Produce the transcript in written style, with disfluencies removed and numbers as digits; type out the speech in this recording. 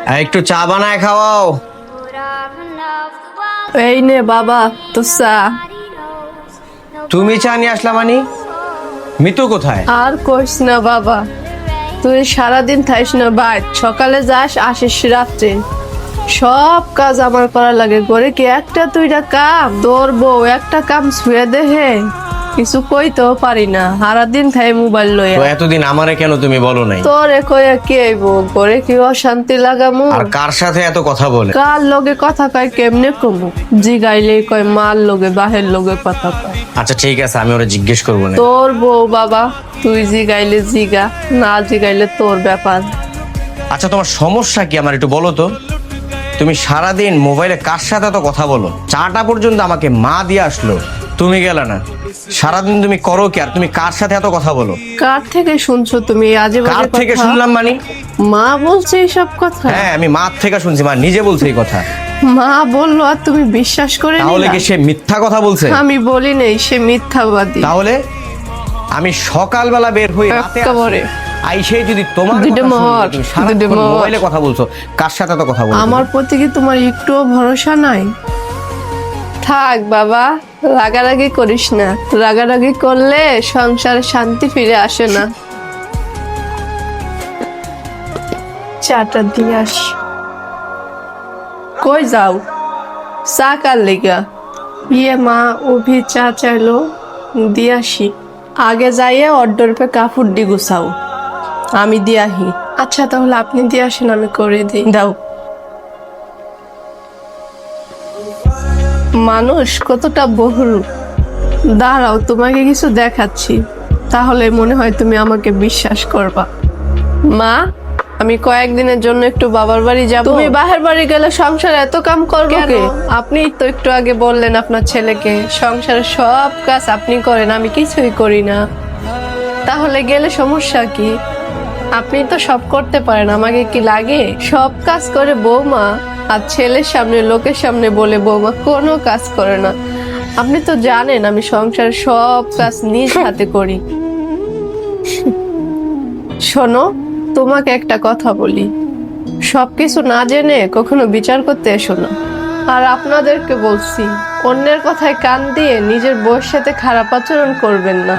একটু চা বানায় খাওয়াও। এই নে বাবা তো চা। তুমি চা নিয়ে আসলা মানে? মিতু কোথায়? আর কইস না বাবা, তুই সারাদিন থাইস না বাইর, সকালে যাস আসিস রাত্রে। সব কাজ আমার করা লাগে, করে কি একটা তুইটা কাম? তোর বউ একটা কাম ছুঁয়ে দেহে কিছু কইতেও পারি না, সারাদিন থাই মোবাইল লয়ে। তো এতদিন আমারে কেন তুমি বলো নাই? তোরে কইয়া কি আইবো, করে কি অশান্তি লাগামু? আর কার সাথে এত কথা বলে? কার লগে কথা কয় কেমনে কমু? জিগাইলে কয় মার লগে বাহের লগে কথা কয়। আচ্ছা ঠিক আছে, আমি ওরা জিজ্ঞেস করবো না। তোর বউ বাবা, তুই জিগাইলে জিগা, না জিগাইলে তোর ব্যাপার। আচ্ছা তোমার সমস্যা কি আমার একটু বলো তো। তুমি সারাদিন মোবাইলে কার সাথে এত কথা বলো? চাটা পর্যন্ত আমাকে মা দিয়ে আসলো, তুমি গেলে না। সারাদিন তুমি করো কি? আর তুমি কার সাথে এত কথা বলো? কার থেকে শুনছো তুমি আজে বাজে কার কথা? থেকে শুনলাম মানে? মা বলছে এইসব কথা? হ্যাঁ আমি মা থেকে শুনছি, মা নিজে বলছে এই কথা। মা বললো আর তুমি বিশ্বাস করে তাহলে নিলা? কি সে মিথ্যা কথা বলছে? আমি বলি নেই, সে মিথ্যাবাদী। তাহলে আমি সকালবেলা বের হই, রাতে একেবারে আইসে যদি তোমার দুটো কথা শুনি, মহর, তুমি সারাক্ষণ দুটো মহর। মোবাইলে কথা বলছো, কার সাথে এত কথা বলছো? আমার প্রতি কি তোমার একটুও ভরসা নাই? থাক বাবা, রাগারাগি করিস না, রাগারাগি করলে সংসারে শান্তি ফিরে আসে না। চাটা দিয়ে আস। কই যাও? চা কার লেগা? ইয়ে মা, অভি চা চাইলো, দিয়ে আসি। আগে যাইয়ে অর্ডার কাপড় দি গুছাও, আমি দিয়ে আহি। আচ্ছা তাহলে আপনি দিয়ে আসেন, আমি করে দিই। দাও। মানুষ কতটা বহুরূপ। দাঁড়াও, তোমাকে কিছু দেখাচ্ছি, তাহলে মনে হয় তুমি আমাকে বিশ্বাস করবা। মা, আমি কয়েকদিনের জন্য একটু বাবার বাড়ি যাব। তুমি বাহের বাড়ি গেলে সংসার এত কাম করবো কে? আপনি তো একটু আগে বললেন আপনার ছেলেকে সংসারের সব কাজ আপনি করেন, আমি কিছুই করি না। তাহলে গেলে সমস্যা কি? আপনি তো সব করতে পারেন, আমাকে কি লাগে? সব কাজ করে বৌমা, আর ছেলের সামনে লোকের সামনে বলে বৌমা কোনো কাজ করে না। আপনি তো জানেন আমি সংসারের সব কাজ নিজ হাতে করি। শোনো, তোমাকে একটা কথা বলি, সবকিছু না জেনে কখনো বিচার করতে এসো না। আর আপনাদেরকে বলছি, অন্যের কথায় কান দিয়ে নিজের বউয়ের সাথে খারাপ আচরণ করবেন না।